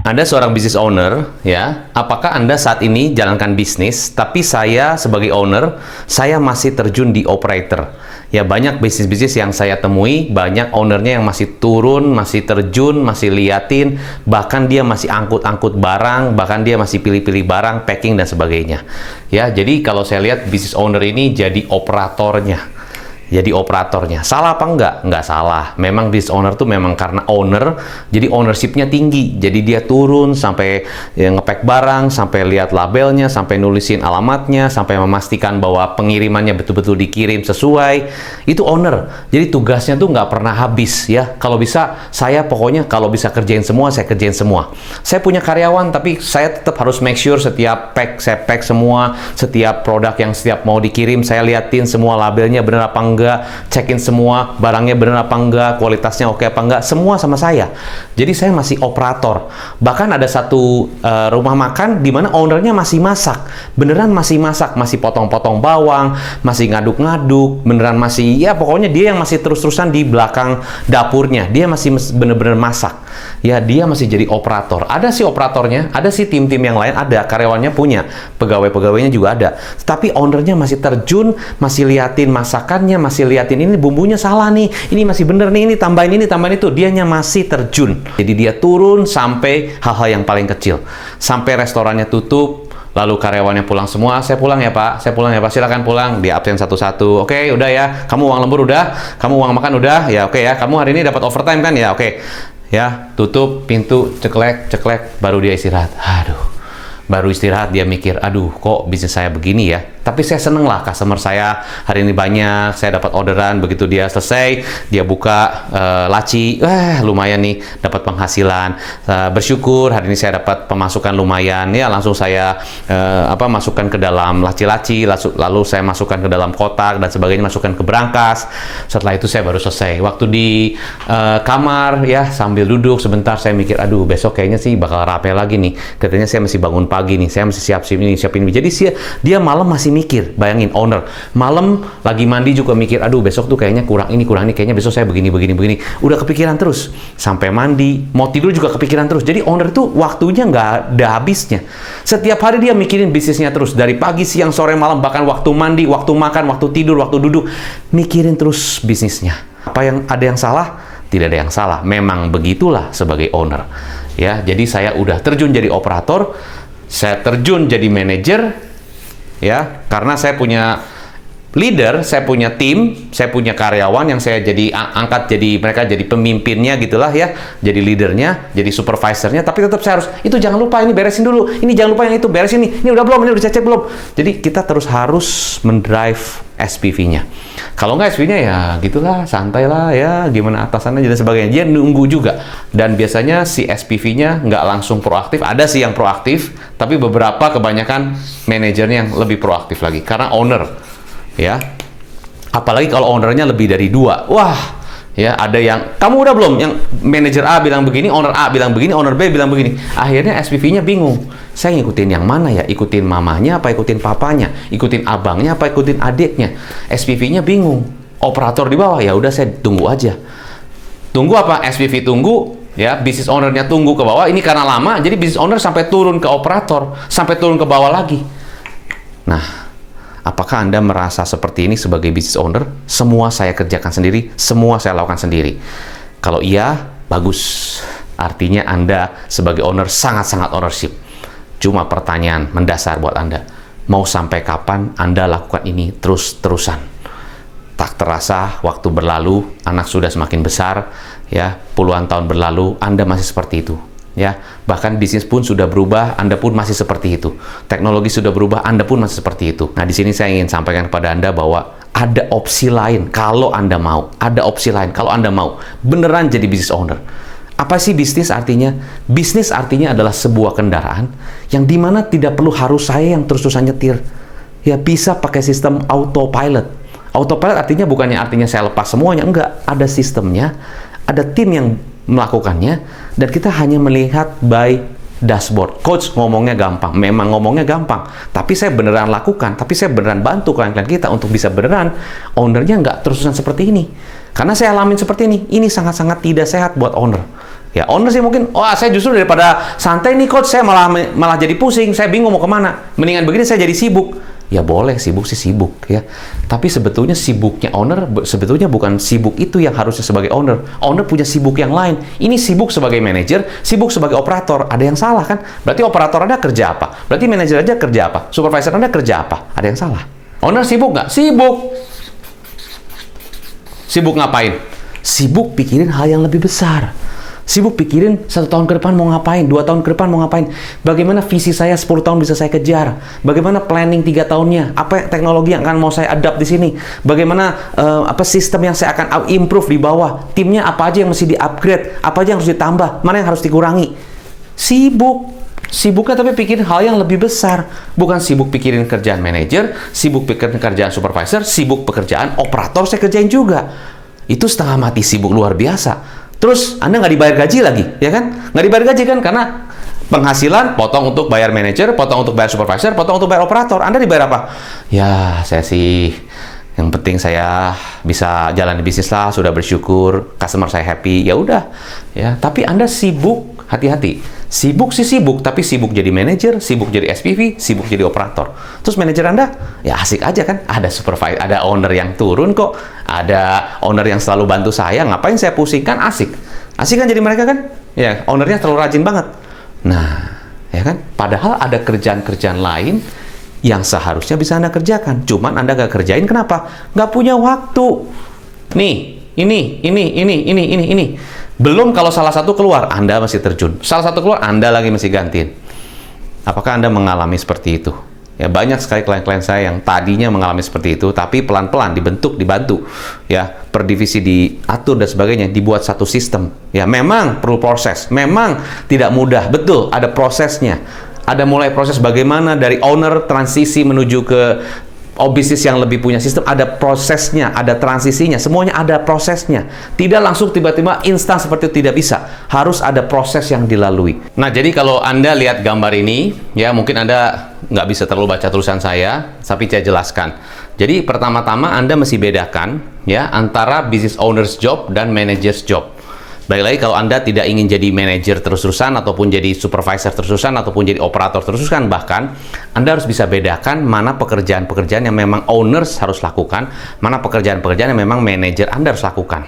Anda seorang business owner, ya. Apakah Anda saat ini jalankan bisnis, tapi saya sebagai owner, saya masih terjun di operator. Ya, banyak bisnis-bisnis yang saya temui, banyak ownernya yang masih turun, masih terjun, masih liatin, bahkan dia masih angkut-angkut barang, bahkan dia masih pilih-pilih barang, packing, dan sebagainya. Ya, jadi kalau saya lihat business owner ini jadi operatornya. Jadi operatornya. Salah apa enggak? Enggak salah. Memang business owner tuh memang karena owner, jadi ownership-nya tinggi. Jadi dia turun sampai ya, ngepack barang, sampai lihat labelnya, sampai nulisin alamatnya, sampai memastikan bahwa pengirimannya betul-betul dikirim sesuai. Itu owner. Jadi tugasnya tuh nggak pernah habis ya. Kalau bisa, saya pokoknya kalau bisa kerjain semua, saya kerjain semua. Saya punya karyawan, tapi saya tetap harus make sure setiap pack, saya pack semua, setiap produk yang setiap mau dikirim, saya liatin semua labelnya bener apa enggak, cekin semua barangnya bener apa enggak, kualitasnya oke apa enggak, semua sama saya. Jadi saya masih operator. Bahkan ada satu rumah makan di mana ownernya masih masak, beneran masih masak, masih potong-potong bawang, masih ngaduk-ngaduk, beneran masih, ya pokoknya dia yang masih terus-terusan di belakang dapurnya, dia masih bener-bener masak. Ya, dia masih jadi operator. Ada sih operatornya, ada sih tim-tim yang lain, ada karyawannya punya, pegawai-pegawainya juga ada. Tapi ownernya masih terjun, masih liatin masakannya, masih liatin ini bumbunya salah nih, ini masih bener nih, ini tambahin itu. Dianya masih terjun. Jadi dia turun sampai hal-hal yang paling kecil. Sampai restorannya tutup, lalu karyawannya pulang semua. Saya pulang ya Pak, silakan pulang. Dia absen satu-satu. Oke, udah ya. Kamu uang lembur udah, kamu uang makan udah, ya oke ya. Kamu hari ini dapat overtime kan ya, oke. Ya, tutup pintu, ceklek, baru dia istirahat. Baru istirahat dia mikir, aduh kok bisnis saya begini ya. Tapi saya seneng lah, customer saya hari ini banyak, saya dapat orderan. Begitu dia selesai, dia buka laci, lumayan nih, dapat penghasilan. Bersyukur hari ini saya dapat pemasukan lumayan. Ya, langsung saya masukkan ke dalam laci-laci, lalu saya masukkan ke dalam kotak dan sebagainya, masukkan ke berangkas. Setelah itu saya baru selesai. Waktu di kamar ya, sambil duduk sebentar saya mikir, aduh besok kayaknya sih bakal rame lagi nih. Katanya saya masih bangun pagi nih, saya mesti siapin ini. Jadi dia malam masih mikir, bayangin owner malam lagi mandi juga mikir, aduh besok tuh kayaknya kurang ini, kayaknya besok saya begini. Udah kepikiran terus sampai mandi, mau tidur juga kepikiran terus. Jadi owner tuh waktunya nggak ada habisnya. Setiap hari dia mikirin bisnisnya terus, dari pagi, siang, sore, malam, bahkan waktu mandi, waktu makan, waktu tidur, waktu duduk, mikirin terus bisnisnya. Ada yang salah? Tidak ada yang salah. Memang begitulah sebagai owner. Ya, jadi saya udah terjun jadi operator. Saya terjun jadi manajer, ya, karena saya punya leader, saya punya tim, saya punya karyawan yang saya jadi angkat, jadi mereka jadi pemimpinnya gitulah ya, jadi leadernya, jadi supervisornya. Tapi tetap saya harus, itu jangan lupa ini beresin dulu, ini jangan lupa yang itu beresin ini udah belum, ini udah cek belum. Jadi kita terus harus mendrive SPV-nya. Kalau nggak SPV-nya ya gitulah, santai lah ya, gimana atasannya dan sebagainya. Dia nunggu juga. Dan biasanya si SPV-nya nggak langsung proaktif. Ada sih yang proaktif, tapi kebanyakan manajernya yang lebih proaktif lagi. Karena owner, ya. Apalagi kalau ownernya lebih dari 2. Wah, ya ada yang, kamu udah belum? Yang manajer A bilang begini, owner A bilang begini, owner B bilang begini. Akhirnya SPV-nya bingung. Saya ngikutin yang mana ya? Ikutin mamanya apa ikutin papanya? Ikutin abangnya apa ikutin adiknya? SPV-nya bingung. Operator di bawah, ya udah saya tunggu aja. Tunggu apa? SPV tunggu, ya, business owner-nya tunggu ke bawah. Ini karena lama, jadi business owner sampai turun ke operator, sampai turun ke bawah lagi. Nah, apakah Anda merasa seperti ini sebagai business owner? Semua saya kerjakan sendiri, semua saya lakukan sendiri. Kalau iya, bagus. Artinya Anda sebagai owner sangat-sangat ownership. Cuma pertanyaan mendasar buat Anda, mau sampai kapan Anda lakukan ini terus-terusan? Tak terasa waktu berlalu, anak sudah semakin besar, ya, puluhan tahun berlalu, Anda masih seperti itu. Ya, bahkan bisnis pun sudah berubah, Anda pun masih seperti itu. Teknologi sudah berubah, Anda pun masih seperti itu. Nah, di sini saya ingin sampaikan kepada Anda bahwa ada opsi lain kalau Anda mau. Ada opsi lain kalau Anda mau. Beneran jadi business owner. Apa sih bisnis artinya? Bisnis artinya adalah sebuah kendaraan yang dimana tidak perlu harus saya yang terus-terusan nyetir. Ya, bisa pakai sistem autopilot. Autopilot artinya saya lepas semuanya. Enggak, ada sistemnya, ada tim yang melakukannya, dan kita hanya melihat by dashboard. Coach ngomongnya gampang, memang ngomongnya gampang, tapi saya beneran lakukan, tapi saya beneran bantu klien-klien kita untuk bisa beneran ownernya nggak terus-terusan seperti ini. Karena saya alamin seperti ini sangat-sangat tidak sehat buat owner. Ya, owner sih mungkin, wah saya justru daripada santai nih coach, saya malah jadi pusing, saya bingung mau kemana. Mendingan begini saya jadi sibuk. Ya boleh, sibuk sih sibuk ya. Tapi sebetulnya sibuknya owner, sebetulnya bukan sibuk itu yang harusnya sebagai owner. Owner punya sibuk yang lain. Ini sibuk sebagai manajer, sibuk sebagai operator. Ada yang salah kan? Berarti operator Anda kerja apa? Berarti manajer aja kerja apa? Supervisor Anda kerja apa? Ada yang salah. Owner sibuk nggak? Sibuk. Sibuk ngapain? Sibuk pikirin hal yang lebih besar. Sibuk pikirin 1 tahun ke depan mau ngapain, 2 tahun ke depan mau ngapain, bagaimana visi saya 10 tahun bisa saya kejar, bagaimana planning 3 tahunnya, apa teknologi yang akan mau saya adapt di sini, bagaimana apa sistem yang saya akan improve di bawah, timnya apa aja yang mesti di-upgrade, apa aja yang harus ditambah, mana yang harus dikurangi. Sibuknya tapi pikirin hal yang lebih besar, bukan sibuk pikirin kerjaan manajer, sibuk pikirin kerjaan supervisor, sibuk pekerjaan operator saya kerjain juga. Itu setengah mati sibuk luar biasa. Terus Anda nggak dibayar gaji lagi, ya kan? Nggak dibayar gaji kan karena penghasilan potong untuk bayar manajer, potong untuk bayar supervisor, potong untuk bayar operator. Anda dibayar apa? Ya, saya sih yang penting saya bisa jalan di bisnis lah, sudah bersyukur, customer saya happy, ya udah. Ya, tapi Anda sibuk, hati-hati. Sibuk sih sibuk, tapi sibuk jadi manajer, sibuk jadi SPV, sibuk jadi operator. Terus manajer Anda, ya asik aja kan? Ada supervisor, ada owner yang turun kok, ada owner yang selalu bantu saya, ngapain saya pusing? Kan asik. Asik kan jadi mereka kan? Ya, ownernya terlalu rajin banget. Nah, ya kan? Padahal ada kerjaan-kerjaan lain yang seharusnya bisa Anda kerjakan. Cuman Anda nggak kerjain, kenapa? Nggak punya waktu. Nih, ini. Belum kalau salah satu keluar, Anda masih terjun. Salah satu keluar, Anda lagi masih gantiin. Apakah Anda mengalami seperti itu? Ya, banyak sekali klien-klien saya yang tadinya mengalami seperti itu, tapi pelan-pelan dibantu, ya, per divisi diatur dan sebagainya, dibuat satu sistem. Ya, memang perlu proses, memang tidak mudah, betul, ada prosesnya. Ada mulai proses bagaimana dari owner transisi menuju ke bisnis yang lebih punya sistem, ada prosesnya, ada transisinya, semuanya ada prosesnya. Tidak langsung tiba-tiba instan seperti itu, tidak bisa. Harus ada proses yang dilalui. Nah, jadi kalau Anda lihat gambar ini, ya mungkin Anda nggak bisa terlalu baca tulisan saya, tapi saya jelaskan. Jadi pertama-tama Anda mesti bedakan ya antara business owner's job dan manager's job. Baik lagi kalau Anda tidak ingin jadi manajer terus-terusan ataupun jadi supervisor terus-terusan ataupun jadi operator terus-terusan, bahkan Anda harus bisa bedakan mana pekerjaan-pekerjaan yang memang owners harus lakukan, mana pekerjaan-pekerjaan yang memang manajer Anda harus lakukan.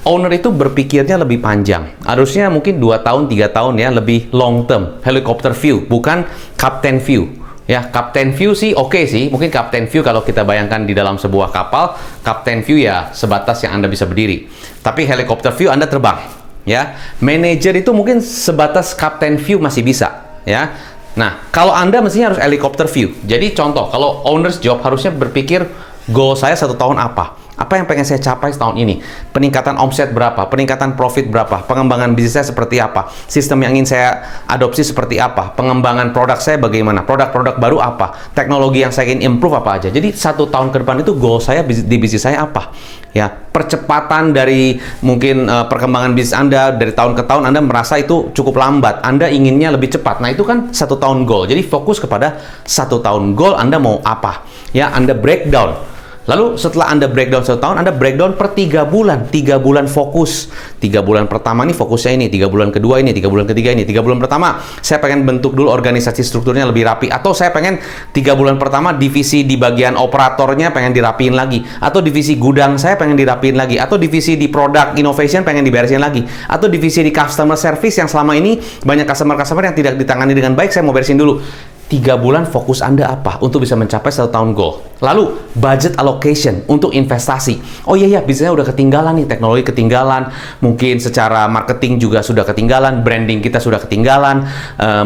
Owner itu berpikirnya lebih panjang. Harusnya mungkin 2 tahun, 3 tahun ya, lebih long term, helicopter view, bukan captain view. Ya, captain view sih oke sih. Mungkin captain view kalau kita bayangkan di dalam sebuah kapal, captain view ya sebatas yang Anda bisa berdiri. Tapi helicopter view Anda terbang. Ya, manajer itu mungkin sebatas captain view masih bisa, ya. Nah, kalau Anda mestinya harus helicopter view. Jadi contoh, kalau owner's job harusnya berpikir goal saya 1 tahun apa? Apa yang pengen saya capai setahun ini? Peningkatan omset berapa? Peningkatan profit berapa? Pengembangan bisnis saya seperti apa? Sistem yang ingin saya adopsi seperti apa? Pengembangan produk saya bagaimana? Produk-produk baru apa? Teknologi yang saya ingin improve apa aja? Jadi 1 tahun ke depan itu goal saya di bisnis saya apa? Ya, percepatan dari mungkin perkembangan bisnis Anda dari tahun ke tahun Anda merasa itu cukup lambat. Anda inginnya lebih cepat. Nah, itu kan 1 tahun goal. Jadi fokus kepada 1 tahun goal Anda mau apa? Ya, Anda breakdown. Lalu setelah Anda breakdown 1 tahun, Anda breakdown per 3 bulan. 3 bulan fokus. 3 bulan pertama ini fokusnya ini, 3 bulan kedua ini, 3 bulan ketiga ini. 3 bulan pertama, saya pengen bentuk dulu organisasi strukturnya lebih rapi. Atau saya pengen 3 bulan pertama divisi di bagian operatornya pengen dirapiin lagi. Atau divisi gudang saya pengen dirapiin lagi. Atau divisi di product innovation pengen diberesin lagi. Atau divisi di customer service yang selama ini banyak customer-customer yang tidak ditangani dengan baik, saya mau beresin dulu. 3 bulan fokus Anda apa untuk bisa mencapai 1 tahun goal. Lalu budget allocation untuk investasi. Oh iya, bisnisnya udah ketinggalan nih, teknologi ketinggalan, mungkin secara marketing juga sudah ketinggalan, branding kita sudah ketinggalan,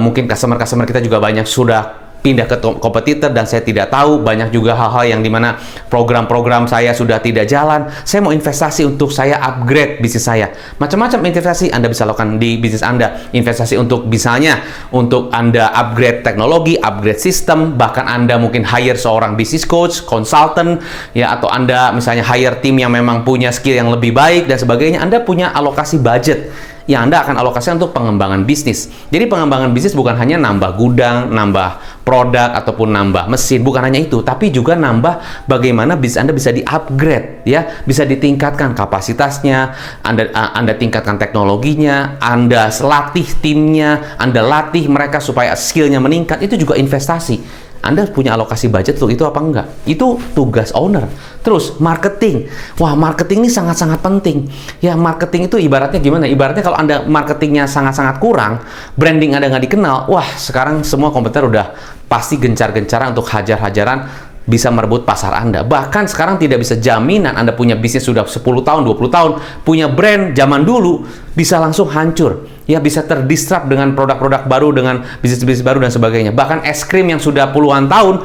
mungkin customer kita juga banyak sudah pindah ke kompetitor dan saya tidak tahu, banyak juga hal-hal yang dimana program-program saya sudah tidak jalan. Saya mau investasi untuk saya upgrade bisnis saya. Macam-macam investasi Anda bisa lakukan di bisnis Anda. Investasi untuk misalnya untuk Anda upgrade teknologi, upgrade sistem, bahkan Anda mungkin hire seorang business coach, consultant, ya, atau Anda misalnya hire tim yang memang punya skill yang lebih baik dan sebagainya. Anda punya alokasi budget. ya Anda akan alokasikan untuk pengembangan bisnis. Jadi pengembangan bisnis bukan hanya nambah gudang, nambah produk, ataupun nambah mesin, bukan hanya itu, tapi juga nambah bagaimana bisnis Anda bisa di-upgrade, ya, bisa ditingkatkan kapasitasnya, Anda tingkatkan teknologinya, Anda latih timnya, Anda latih mereka supaya skillnya meningkat, itu juga investasi. Anda punya alokasi budget untuk itu apa enggak? Itu tugas owner. Terus, marketing. Wah, marketing ini sangat-sangat penting. Ya, marketing itu ibaratnya gimana? Ibaratnya kalau Anda marketingnya sangat-sangat kurang, branding Anda nggak dikenal, wah, sekarang semua kompetitor udah pasti gencar-gencaran untuk hajar-hajaran bisa merebut pasar Anda. Bahkan sekarang tidak bisa jaminan Anda punya bisnis sudah 10 tahun, 20 tahun, punya brand zaman dulu, bisa langsung hancur. Ya, bisa terdisrupt dengan produk-produk baru, dengan bisnis-bisnis baru dan sebagainya. Bahkan es krim yang sudah puluhan tahun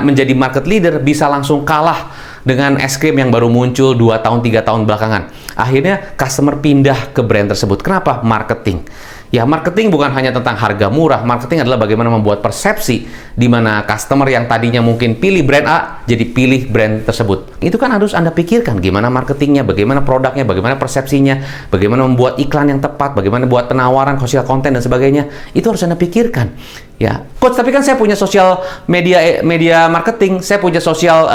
menjadi market leader bisa langsung kalah dengan es krim yang baru muncul 2 tahun, 3 tahun belakangan. Akhirnya customer pindah ke brand tersebut. Kenapa? Marketing. Ya, marketing bukan hanya tentang harga murah. Marketing adalah bagaimana membuat persepsi di mana customer yang tadinya mungkin pilih brand A jadi pilih brand tersebut. Itu kan harus Anda pikirkan gimana marketingnya, bagaimana produknya, bagaimana persepsinya, bagaimana membuat iklan yang tepat, bagaimana buat penawaran, social content dan sebagainya. Itu harus Anda pikirkan. Ya, coach, tapi kan saya punya sosial media marketing, saya punya sosial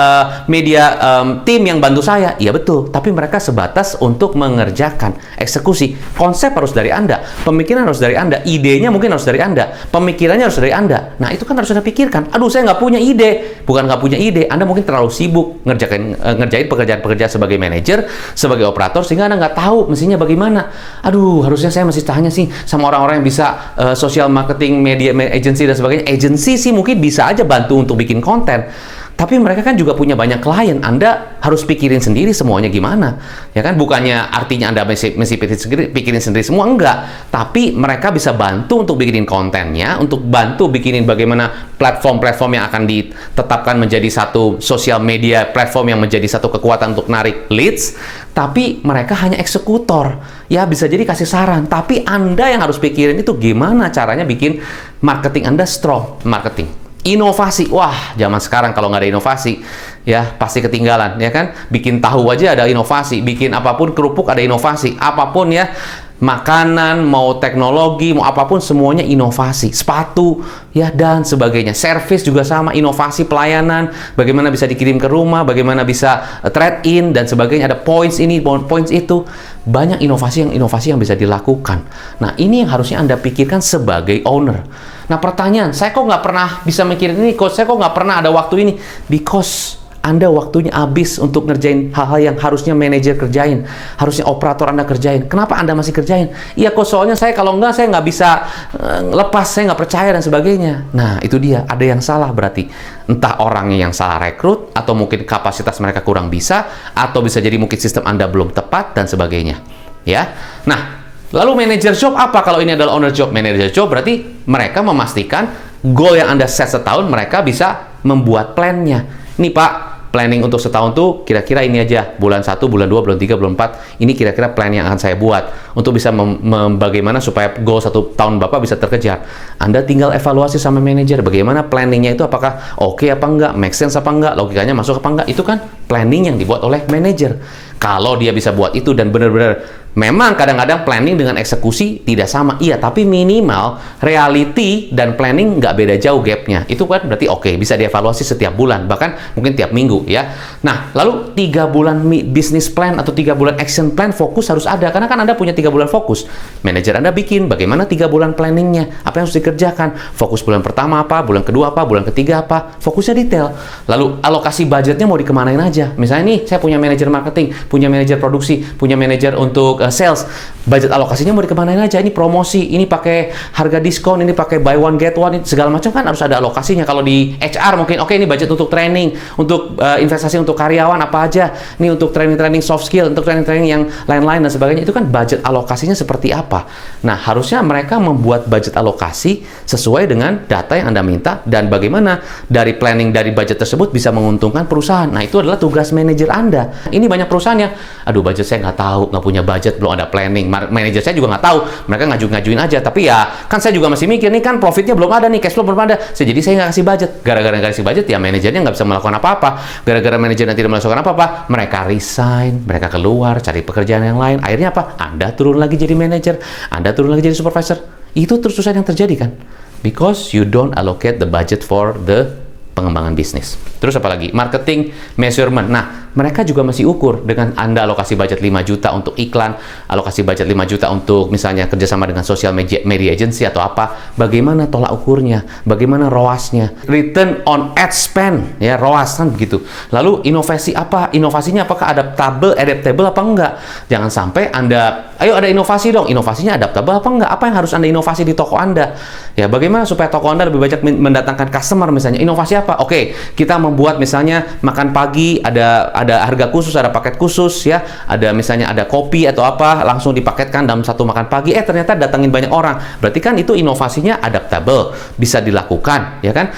media tim yang bantu saya. Iya betul, tapi mereka sebatas untuk mengerjakan eksekusi. Konsep harus dari Anda, pemikiran harus dari Anda, idenya mungkin harus dari Anda, pemikirannya harus dari Anda. Nah, itu kan harus Anda pikirkan. Aduh, saya nggak punya ide. Bukan nggak punya ide, Anda mungkin terlalu sibuk ngerjain pekerjaan-pekerjaan sebagai manajer, sebagai operator, sehingga Anda nggak tahu mestinya bagaimana. Aduh, harusnya saya mesti tanya sih sama orang-orang yang bisa social marketing, media agency dan sebagainya. Agency sih mungkin bisa aja bantu untuk bikin konten, tapi mereka kan juga punya banyak klien. Anda harus pikirin sendiri semuanya gimana, ya kan? Bukannya artinya Anda mesti pikirin sendiri semua, enggak. Tapi mereka bisa bantu untuk bikinin kontennya, untuk bantu bikinin bagaimana platform-platform yang akan ditetapkan menjadi satu sosial media platform yang menjadi satu kekuatan untuk narik leads. Tapi mereka hanya eksekutor. Ya, bisa jadi kasih saran, tapi Anda yang harus pikirin itu gimana caranya bikin marketing Anda strong marketing. Inovasi, wah, zaman sekarang kalau nggak ada inovasi, ya pasti ketinggalan, ya kan? Bikin tahu aja ada inovasi, bikin apapun kerupuk ada inovasi, apapun ya, makanan, mau teknologi, mau apapun semuanya inovasi, sepatu, ya dan sebagainya. Service juga sama, inovasi pelayanan, bagaimana bisa dikirim ke rumah, bagaimana bisa trade in dan sebagainya. Ada points ini, points itu, banyak inovasi yang bisa dilakukan. Nah, ini yang harusnya Anda pikirkan sebagai owner. Nah, pertanyaan, saya kok nggak pernah bisa mikirin ini, coach, saya kok nggak pernah ada waktu ini? Because Anda waktunya habis untuk ngerjain hal-hal yang harusnya manajer kerjain, harusnya operator Anda kerjain. Kenapa Anda masih kerjain? Iya, coach, soalnya saya kalau nggak, saya nggak bisa lepas, saya nggak percaya dan sebagainya. Nah, itu dia, ada yang salah berarti. Entah orangnya yang salah rekrut, atau mungkin kapasitas mereka kurang bisa, atau bisa jadi mungkin sistem Anda belum tepat dan sebagainya. Ya, nah, lalu manager job apa kalau ini adalah owner job? Manager job berarti mereka memastikan goal yang Anda set setahun, mereka bisa membuat plan-nya. Ini Pak, planning untuk setahun tuh kira-kira ini aja. Bulan 1, bulan 2, bulan 3, bulan 4. Ini kira-kira plan yang akan saya buat. Untuk bisa bagaimana supaya goal 1 tahun Bapak bisa terkejar. Anda tinggal evaluasi sama manajer. Bagaimana planningnya itu, apakah oke apa enggak, make sense apa enggak, logikanya masuk apa enggak. Itu kan planning yang dibuat oleh manajer. Kalau dia bisa buat itu dan benar-benar, memang kadang-kadang planning dengan eksekusi tidak sama, iya, tapi minimal reality dan planning nggak beda jauh gapnya. Itu kan berarti oke, bisa dievaluasi setiap bulan, bahkan mungkin tiap minggu ya. Nah, lalu 3 bulan business plan atau 3 bulan action plan fokus harus ada, karena kan Anda punya 3 bulan fokus. Manajer Anda bikin bagaimana 3 bulan planningnya, apa yang harus dikerjakan, fokus bulan pertama apa, bulan kedua apa, bulan ketiga apa, fokusnya detail. Lalu alokasi budgetnya mau dikemanain aja. Misalnya nih, saya punya manajer marketing, punya manajer produksi, punya manajer untuk sales, budget alokasinya mau dikemanain aja. Ini promosi, ini pakai harga diskon, ini pakai buy one get one, segala macam kan harus ada alokasinya. Kalau di HR mungkin oke, ini budget untuk training, untuk investasi untuk karyawan apa aja, ini untuk training soft skill, untuk training yang lain-lain dan sebagainya. Itu kan budget alokasinya seperti apa. Nah, harusnya mereka membuat budget alokasi sesuai dengan data yang Anda minta dan bagaimana dari planning dari budget tersebut bisa menguntungkan perusahaan. Nah, itu adalah tugas manajer Anda. Ini banyak perusahaan yang, aduh, budget saya nggak tahu, nggak punya budget, budget, belum ada planning. Manajer saya juga nggak tahu, mereka ngajuin aja. Tapi ya, kan saya juga masih mikir, nih kan profitnya belum ada nih, cash flow belum ada. Jadi saya nggak kasih budget. Gara-gara nggak kasih budget, ya manajernya nggak bisa melakukan apa-apa. Gara-gara manajernya tidak melakukan apa-apa, mereka resign, mereka keluar, cari pekerjaan yang lain. Akhirnya apa? Anda turun lagi jadi manajer, Anda turun lagi jadi supervisor. Itu terus-terusan yang terjadi kan? Because you don't allocate the budget for the pengembangan bisnis. Terus apa lagi? Marketing measurement. Nah, mereka juga masih ukur dengan Anda alokasi budget 5 juta untuk iklan, alokasi budget 5 juta untuk misalnya kerjasama dengan social media agency atau apa. Bagaimana tolak ukurnya? Bagaimana ROAS-nya? Return on ad spend, ya ROAS kan begitu. Lalu inovasi apa? Inovasinya apakah adaptable apa enggak? Jangan sampai Anda, ayo ada inovasi dong. Inovasinya adaptable apa enggak? Apa yang harus Anda inovasi di toko Anda? Ya, bagaimana supaya toko Anda lebih banyak mendatangkan customer misalnya? Inovasi apa? Oke, kita membuat misalnya makan pagi ada harga khusus, ada paket khusus ya, ada misalnya ada kopi atau apa langsung dipaketkan dalam satu makan pagi. Ternyata datangin banyak orang. Berarti kan itu inovasinya adaptable, bisa dilakukan, ya kan?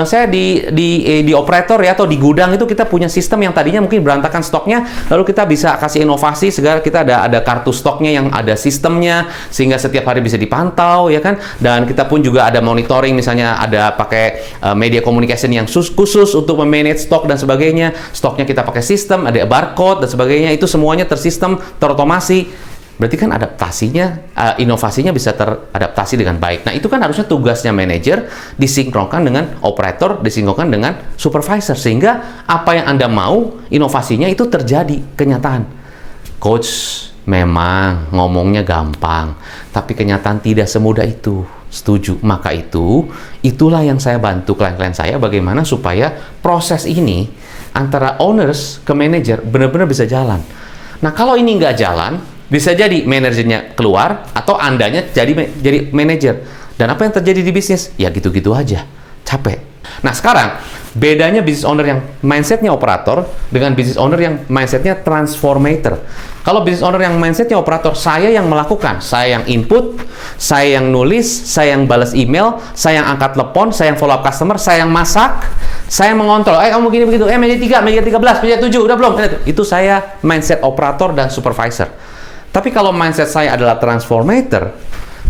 Saya di operator ya atau di gudang itu kita punya sistem yang tadinya mungkin berantakan stoknya, lalu kita bisa kasih inovasi segala, kita ada kartu stoknya yang ada sistemnya sehingga setiap hari bisa dipantau, ya kan? Dan kita pun juga ada monitoring, misalnya ada pakai media communication yang khusus untuk memanage stok dan sebagainya. Stoknya kita pakai sistem, ada barcode dan sebagainya. Itu semuanya tersistem, terotomasi. Berarti kan adaptasinya, inovasinya bisa teradaptasi dengan baik. Nah, itu kan harusnya tugasnya manajer disinkronkan dengan operator, disinkronkan dengan supervisor. Sehingga apa yang Anda mau, inovasinya itu terjadi, kenyataan. Coach, memang ngomongnya gampang, tapi kenyataan tidak semudah itu. Setuju. Maka itulah yang saya bantu klien-klien saya bagaimana supaya proses ini antara owners ke manajer benar-benar bisa jalan. Nah, kalau ini nggak jalan, bisa jadi manajernya keluar atau Andanya jadi manajer. Dan apa yang terjadi di bisnis? Ya gitu-gitu aja. Capek. Nah, sekarang bedanya business owner yang mindsetnya operator dengan business owner yang mindsetnya transformator. Kalau business owner yang mindsetnya operator, saya yang melakukan, saya yang input, saya yang nulis, saya yang balas email, saya yang angkat telepon, saya yang follow up customer, saya yang masak, saya yang mengontrol. Kamu gini begitu, meja 3, meja 13, meja 7, udah belum? Itu saya mindset operator dan supervisor. Tapi kalau mindset saya adalah transformator,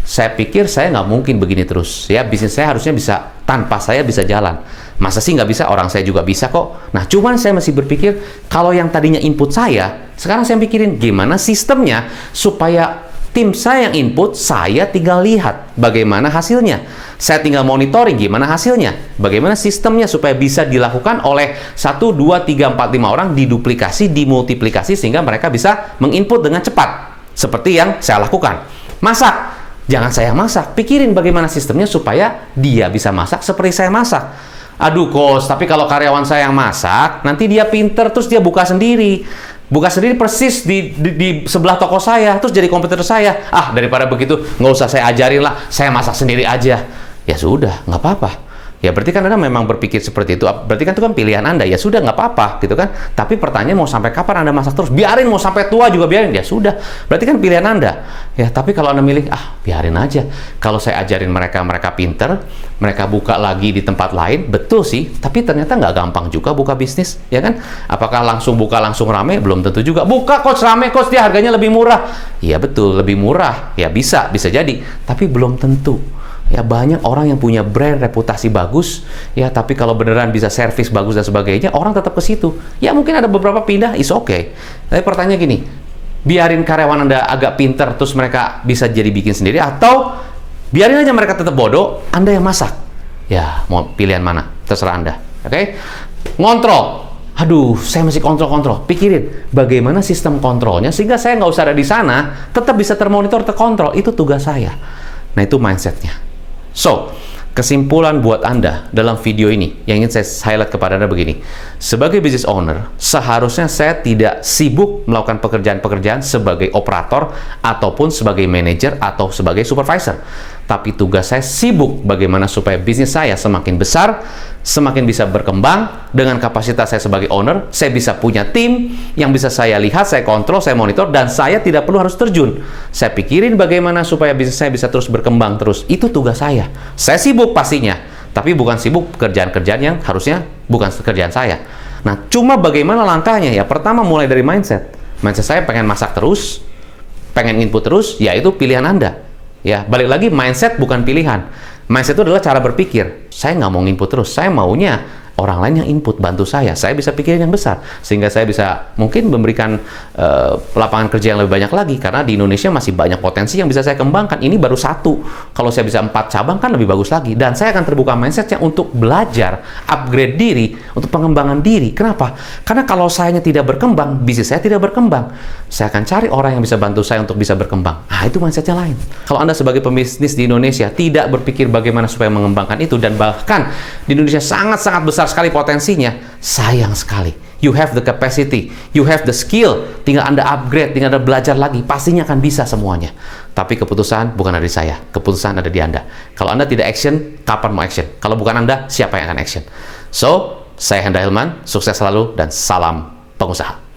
saya pikir saya nggak mungkin begini terus. Ya, bisnis saya harusnya bisa, tanpa saya bisa jalan. Masa sih nggak bisa? Orang saya juga bisa kok. Nah, cuman saya masih berpikir, kalau yang tadinya input saya, sekarang saya pikirin gimana sistemnya supaya tim saya yang input, saya tinggal lihat bagaimana hasilnya. Saya tinggal monitoring gimana hasilnya. Bagaimana sistemnya supaya bisa dilakukan oleh 1, 2, 3, 4, 5 orang, diduplikasi, dimultiplikasi, sehingga mereka bisa menginput dengan cepat. Seperti yang saya lakukan. Masak. Jangan saya masak. Pikirin bagaimana sistemnya supaya dia bisa masak seperti saya masak. Aduh, Coach, tapi kalau karyawan saya yang masak, nanti dia pinter, terus dia buka sendiri persis di sebelah toko saya, terus jadi kompetitor saya. Daripada begitu, nggak usah saya ajarin lah, saya masak sendiri aja. Ya sudah, nggak apa-apa. Ya berarti kan Anda memang berpikir seperti itu. Berarti kan itu kan pilihan Anda. Ya sudah, nggak apa-apa gitu kan. Tapi pertanyaan, mau sampai kapan Anda masak terus? Biarin, mau sampai tua juga biarin. Ya sudah, berarti kan pilihan Anda. Ya, tapi kalau Anda milih, biarin aja. Kalau saya ajarin mereka pinter, mereka buka lagi di tempat lain, betul sih. Tapi ternyata nggak gampang juga buka bisnis, ya kan? Apakah langsung buka langsung rame? Belum tentu juga. Buka Coach rame, Coach, dia harganya lebih murah. Iya betul, lebih murah. Ya bisa jadi. Tapi belum tentu. Ya, banyak orang yang punya brand, reputasi bagus, ya, tapi kalau beneran bisa servis bagus dan sebagainya, orang tetap ke situ. Ya, mungkin ada beberapa pindah, is okay. Tapi pertanyaan gini, biarin karyawan Anda agak pinter, terus mereka bisa jadi bikin sendiri, atau biarin aja mereka tetap bodoh, Anda yang masak. Ya, mau pilihan mana? Terserah Anda. Oke? Ngontrol. Aduh, saya masih kontrol. Pikirin, bagaimana sistem kontrolnya, sehingga saya nggak usah ada di sana, tetap bisa termonitor, terkontrol. Itu tugas saya. Nah, itu mindsetnya. So, kesimpulan buat Anda dalam video ini yang ingin saya highlight kepada Anda begini. Sebagai business owner, seharusnya saya tidak sibuk melakukan pekerjaan-pekerjaan sebagai operator ataupun sebagai manajer atau sebagai supervisor. Tapi tugas saya sibuk bagaimana supaya bisnis saya semakin besar, semakin bisa berkembang. Dengan kapasitas saya sebagai owner, saya bisa punya tim yang bisa saya lihat, saya kontrol, saya monitor, dan saya tidak perlu harus terjun. Saya pikirin bagaimana supaya bisnis saya bisa terus berkembang terus. Itu tugas saya. Saya sibuk pastinya, tapi bukan sibuk kerjaan-kerjaan yang harusnya bukan kerjaan saya. Nah, cuma bagaimana langkahnya? Ya, pertama mulai dari mindset. Mindset saya pengen masak terus, pengen input terus, ya itu pilihan Anda. Ya, balik lagi, mindset bukan pilihan. Mindset itu adalah cara berpikir. Saya nggak mau input terus, saya maunya orang lain yang input, bantu saya bisa pikirin yang besar, sehingga saya bisa mungkin memberikan lapangan kerja yang lebih banyak lagi, karena di Indonesia masih banyak potensi yang bisa saya kembangkan. Ini baru satu, kalau saya bisa 4 cabang kan lebih bagus lagi, dan saya akan terbuka mindsetnya untuk belajar, upgrade diri, untuk pengembangan diri. Kenapa? Karena kalau sayanya tidak berkembang, bisnis saya tidak berkembang. Saya akan cari orang yang bisa bantu saya untuk bisa berkembang. Nah, itu mindsetnya lain. Kalau Anda sebagai pembisnis di Indonesia tidak berpikir bagaimana supaya mengembangkan itu, dan bahkan di Indonesia sangat-sangat besar sekali potensinya, sayang sekali. You have the capacity, you have the skill, tinggal Anda upgrade, tinggal Anda belajar lagi, pastinya akan bisa semuanya. Tapi keputusan bukan ada di saya, keputusan ada di Anda. Kalau Anda tidak action, kapan mau action? Kalau bukan Anda, siapa yang akan action? So, saya Hendra Hilman, sukses selalu dan salam pengusaha.